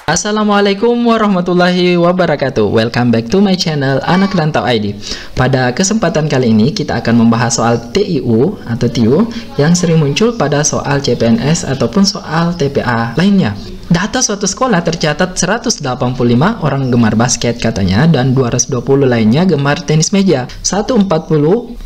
Assalamualaikum warahmatullahi wabarakatuh. Welcome back to my channel Anak Rantau ID. Pada kesempatan kali ini kita akan membahas soal TIU atau TIU yang sering muncul pada soal CPNS ataupun soal TPA lainnya. Data suatu sekolah tercatat 185 orang gemar basket katanya, dan 220 lainnya gemar tenis meja. 140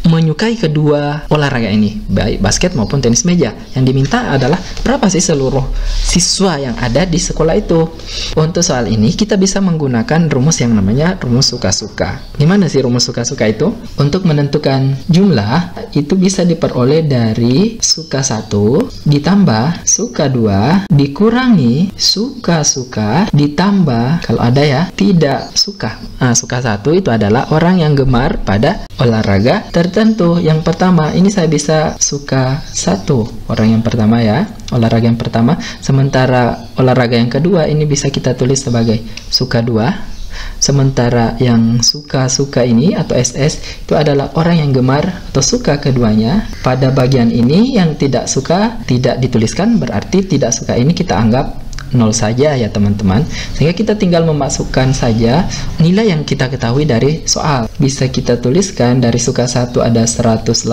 menyukai kedua olahraga ini, baik basket maupun tenis meja. Yang diminta adalah berapa sih seluruh siswa yang ada di sekolah itu. Untuk soal ini kita bisa menggunakan rumus yang namanya rumus suka-suka. Gimana sih rumus suka-suka itu? Untuk menentukan jumlah itu bisa diperoleh dari suka 1 ditambah suka 2 dikurangi suka-suka ditambah, kalau ada ya, tidak suka. Nah, suka 1 itu adalah orang yang gemar pada olahraga tertentu. Yang pertama, ini saya bisa suka 1, orang yang pertama ya, olahraga yang pertama. Sementara olahraga yang kedua ini bisa kita tulis sebagai suka 2. Sementara yang suka-suka ini atau SS itu adalah orang yang gemar atau suka keduanya. Pada bagian ini yang tidak suka tidak dituliskan, berarti tidak suka ini kita anggap 0 saja ya teman-teman. Sehingga kita tinggal memasukkan saja nilai yang kita ketahui dari soal. Bisa kita tuliskan dari suka 1 ada 185,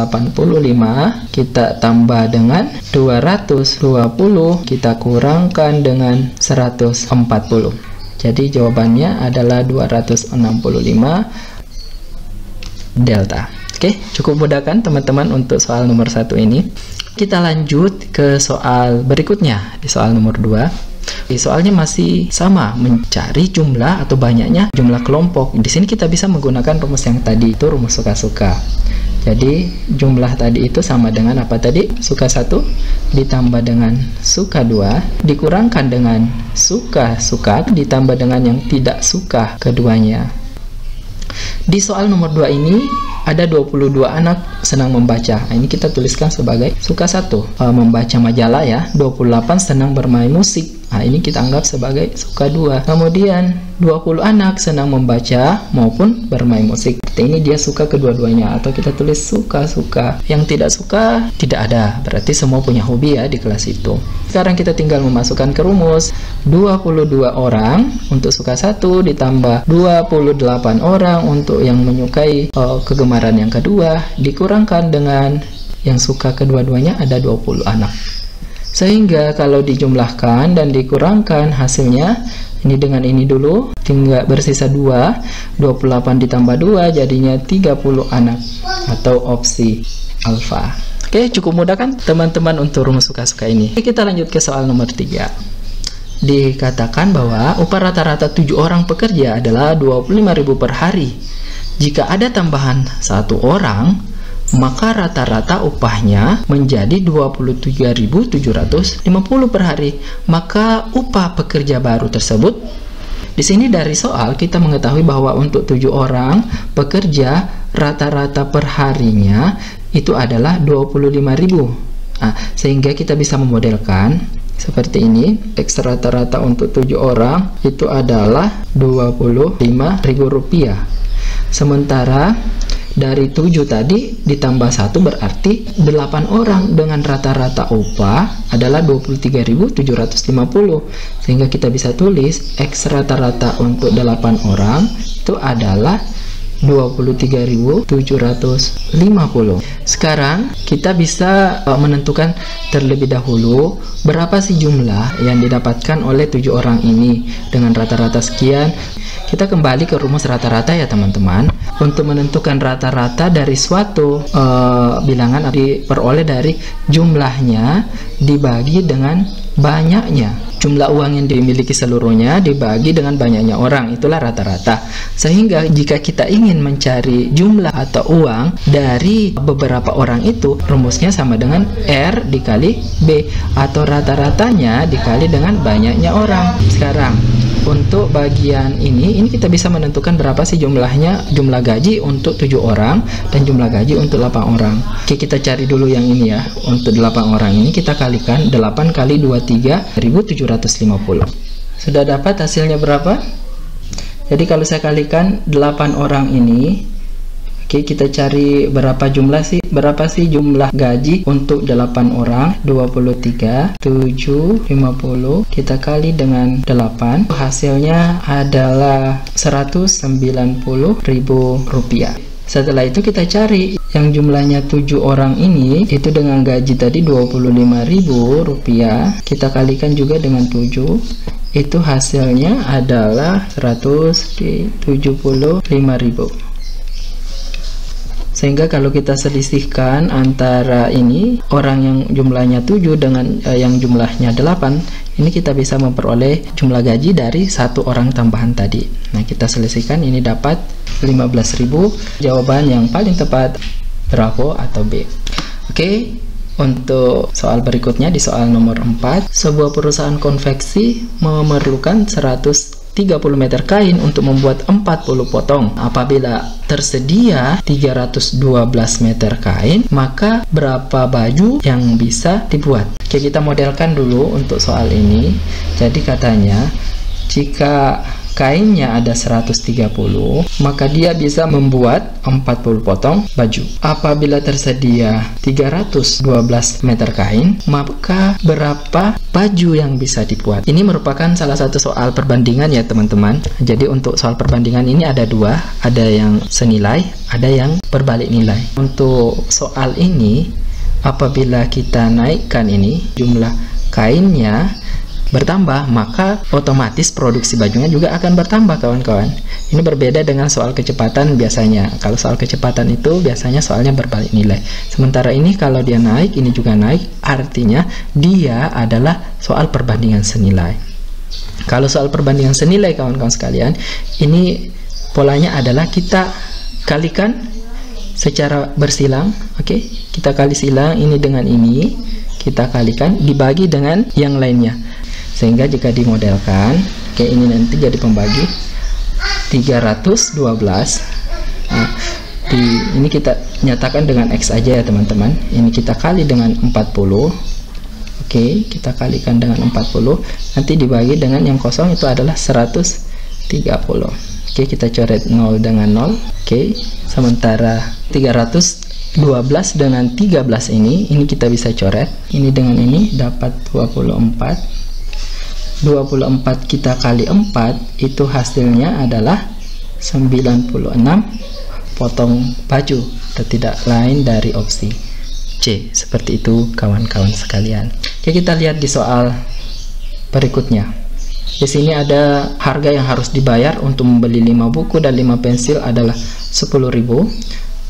kita tambah dengan 220, kita kurangkan dengan 140. Jadi jawabannya adalah 265 delta. Oke, cukup mudah kan teman-teman untuk soal nomor 1 ini. Kita lanjut ke soal berikutnya, di soal nomor 2. Soalnya masih sama, mencari jumlah atau banyaknya jumlah kelompok. Di sini kita bisa menggunakan rumus yang tadi, itu rumus suka-suka. Jadi jumlah tadi itu sama dengan apa tadi? Suka 1 ditambah dengan suka 2 dikurangkan dengan suka-suka ditambah dengan yang tidak suka keduanya. Di soal nomor 2 ini ada 22 anak senang membaca. Nah, ini kita tuliskan sebagai suka 1 membaca majalah ya. 28 senang bermain musik. Nah, ini kita anggap sebagai suka 2. Kemudian 20 anak senang membaca maupun bermain musik. Ini dia suka kedua-duanya, atau kita tulis suka-suka. Yang tidak suka tidak ada, berarti semua punya hobi ya di kelas itu. Sekarang kita tinggal memasukkan ke rumus. 22 orang untuk suka 1 ditambah 28 orang untuk yang menyukai kegemaran yang kedua dikurangkan dengan yang suka kedua-duanya ada 20 anak. Sehingga kalau dijumlahkan dan dikurangkan hasilnya ini dengan ini dulu, tinggal bersisa 2, 28 ditambah 2 jadinya 30 anak atau opsi alfa. Oke, cukup mudah kan teman-teman untuk rumus suka-suka ini. Kita lanjut ke soal nomor 3. Dikatakan bahwa upah rata-rata 7 orang pekerja adalah 25.000 per hari. Jika ada tambahan 1 orang, maka rata-rata upahnya menjadi 23.750 per hari. Maka upah pekerja baru tersebut, di sini dari soal kita mengetahui bahwa untuk 7 orang pekerja rata-rata per harinya itu adalah 25.000. Nah, sehingga kita bisa memodelkan seperti ini. X rata-rata untuk 7 orang itu adalah Rp25.000. Sementara dari 7 tadi ditambah 1 berarti 8 orang dengan rata-rata upah adalah 23.750. Sehingga kita bisa tulis X rata-rata untuk 8 orang itu adalah 23.750. Sekarang kita bisa menentukan terlebih dahulu berapa sih jumlah yang didapatkan oleh 7 orang ini dengan rata-rata sekian. Kita kembali ke rumus rata-rata ya teman-teman. Untuk menentukan rata-rata dari suatu bilangan diperoleh dari jumlahnya dibagi dengan banyaknya. Jumlah uang yang dimiliki seluruhnya dibagi dengan banyaknya orang, itulah rata-rata. Sehingga jika kita ingin mencari jumlah atau uang dari beberapa orang itu, rumusnya sama dengan R dikali B, atau rata-ratanya dikali dengan banyaknya orang. Sekarang untuk bagian ini kita bisa menentukan berapa sih jumlahnya, jumlah gaji untuk 7 orang dan jumlah gaji untuk 8 orang. Oke, kita cari dulu yang ini ya. Untuk 8 orang ini kita kalikan 8 kali 23 1.750. Sudah dapat hasilnya berapa? Jadi kalau saya kalikan 8 orang ini Oke, kita cari berapa sih jumlah gaji untuk 8 orang. 23, 7, 50 kita kali dengan 8, hasilnya adalah Rp190.000. Setelah itu kita cari yang jumlahnya 7 orang ini, itu dengan gaji tadi Rp25.000, kita kalikan juga dengan 7, itu hasilnya adalah 175.000. Sehingga kalau kita selisihkan antara ini orang yang jumlahnya 7 dengan yang jumlahnya 8, ini kita bisa memperoleh jumlah gaji dari satu orang tambahan tadi. Nah, kita selisihkan, ini dapat 15.000. Jawaban yang paling tepat Bravo atau B. Oke, untuk soal berikutnya di soal nomor 4, sebuah perusahaan konveksi memerlukan 130 meter kain untuk membuat 40 potong. Apabila tersedia 312 meter kain, maka berapa baju yang bisa dibuat? Oke, kita modelkan dulu untuk soal ini. Jadi katanya, jika kainnya ada 130, maka dia bisa membuat 40 potong baju. Apabila tersedia 312 meter kain, maka berapa baju yang bisa dibuat? Ini merupakan salah satu soal perbandingan ya teman-teman. Jadi untuk soal perbandingan ini ada dua, ada yang senilai, ada yang berbalik nilai. Untuk soal ini, apabila kita naikkan ini jumlah kainnya bertambah, maka otomatis produksi bajunya juga akan bertambah, kawan-kawan. Ini berbeda dengan soal kecepatan biasanya. Kalau soal kecepatan itu biasanya soalnya berbalik nilai. Sementara ini kalau dia naik, ini juga naik, artinya dia adalah soal perbandingan senilai. Kalau soal perbandingan senilai, kawan-kawan sekalian, ini polanya adalah kita kalikan secara bersilang. Oke, kita kali silang ini dengan ini, kita kalikan dibagi dengan yang lainnya. Sehingga jika dimodelkan, kayak ini nanti jadi pembagi 312. Nah, ini kita nyatakan dengan X aja ya teman-teman. Ini kita kali dengan 40. Oke, kita kalikan dengan 40. Nanti dibagi dengan yang kosong, itu adalah 130. Oke, kita coret 0 dengan 0. Oke, sementara 312 dengan 13 ini kita bisa coret. Ini dengan ini dapat 24. 24 kita kali 4, itu hasilnya adalah 96 potong baju, atau tidak lain dari opsi C. Seperti itu kawan-kawan sekalian. Oke, kita lihat di soal berikutnya. Di sini ada harga yang harus dibayar untuk membeli 5 buku dan 5 pensil adalah 10.000.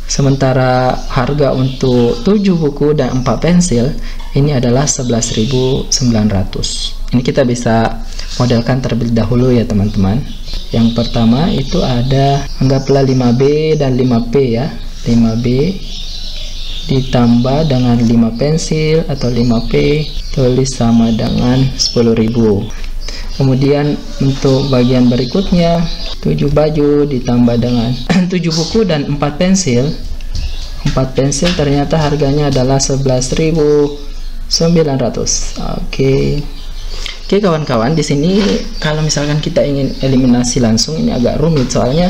Sementara harga untuk 7 buku dan 4 pensil ini adalah 11.900. Ini kita bisa modelkan terlebih dahulu ya teman-teman. Yang pertama itu ada, anggaplah 5B dan 5P ya. 5B ditambah dengan 5 pensil atau 5P, tulis sama dengan 10.000. Kemudian untuk bagian berikutnya, 7 baju ditambah dengan 7 buku dan 4 pensil. 4 pensil ternyata harganya adalah 11.900. Oke, kawan-kawan, di sini kalau misalkan kita ingin eliminasi langsung, ini agak rumit soalnya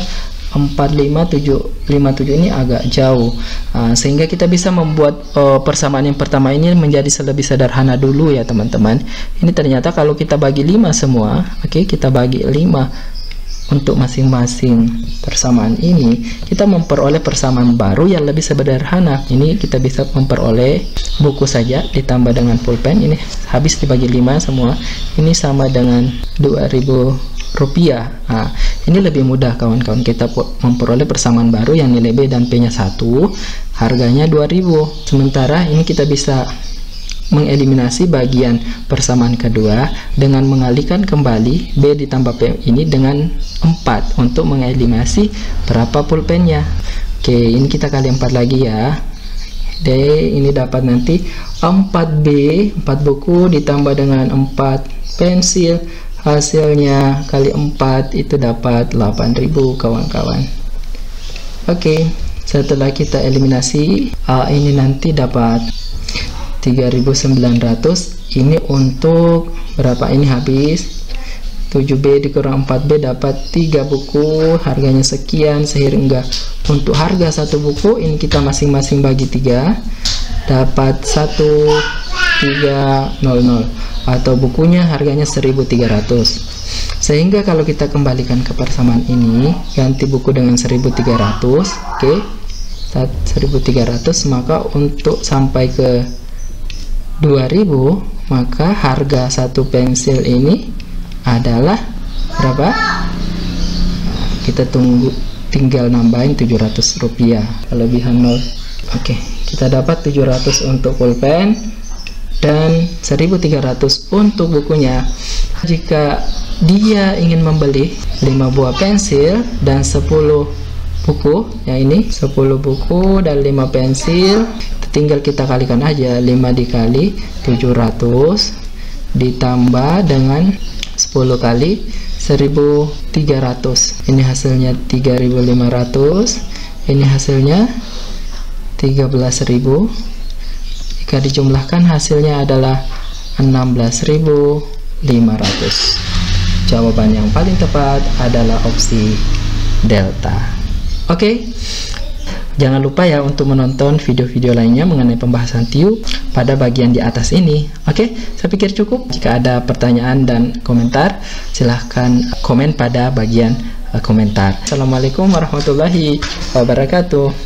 457 ini agak jauh. Sehingga kita bisa membuat persamaan yang pertama ini menjadi lebih sederhana dulu ya teman-teman. Ini ternyata kalau kita bagi 5 semua, oke, kita bagi 5 untuk masing-masing persamaan ini, kita memperoleh persamaan baru yang lebih sederhana. Ini kita bisa memperoleh buku saja ditambah dengan pulpen, ini habis dibagi 5 semua, ini sama dengan 2.000 rupiah. Nah, ini lebih mudah kawan-kawan, kita memperoleh persamaan baru yang nilai B dan P nya 1, harganya 2000. Sementara ini kita bisa mengeliminasi bagian persamaan kedua dengan mengalihkan kembali B ditambah P ini dengan 4 untuk mengeliminasi berapa pulpennya. Oke, ini kita kali 4 lagi ya. D ini dapat nanti 4B, 4 buku ditambah dengan 4 pensil, hasilnya kali 4 itu dapat 8.000 kawan-kawan. Oke, setelah kita eliminasi ini nanti dapat 3.900. Ini untuk berapa? Ini habis 7B dikurang 4B dapat 3 buku, harganya sekian, sehingga untuk harga satu buku ini kita masing-masing bagi 3, dapat 1300, atau bukunya harganya 1300. Sehingga kalau kita kembalikan ke persamaan ini, ganti buku dengan 1300, oke, 1300, maka untuk sampai ke 2000, maka harga satu pensil ini adalah berapa? Kita tunggu, tinggal nambahin 700 rupiah, kelebihan 0. Oke, kita dapat 700 untuk pulpen dan 1300 untuk bukunya. Jika dia ingin membeli 5 buah pensil dan 10 buku, ya ini 10 buku dan 5 pensil, tinggal kita kalikan aja, 5 dikali 700 ditambah dengan 10 kali 1300, ini hasilnya 3500, ini hasilnya 13.000. Jika dijumlahkan hasilnya adalah 16.500. Jawaban yang paling tepat adalah opsi delta. Oke, jangan lupa ya untuk menonton video-video lainnya mengenai pembahasan TIUP pada bagian di atas ini. Oke, saya pikir cukup. Jika ada pertanyaan dan komentar, silahkan komen pada bagian komentar. Assalamualaikum warahmatullahi wabarakatuh.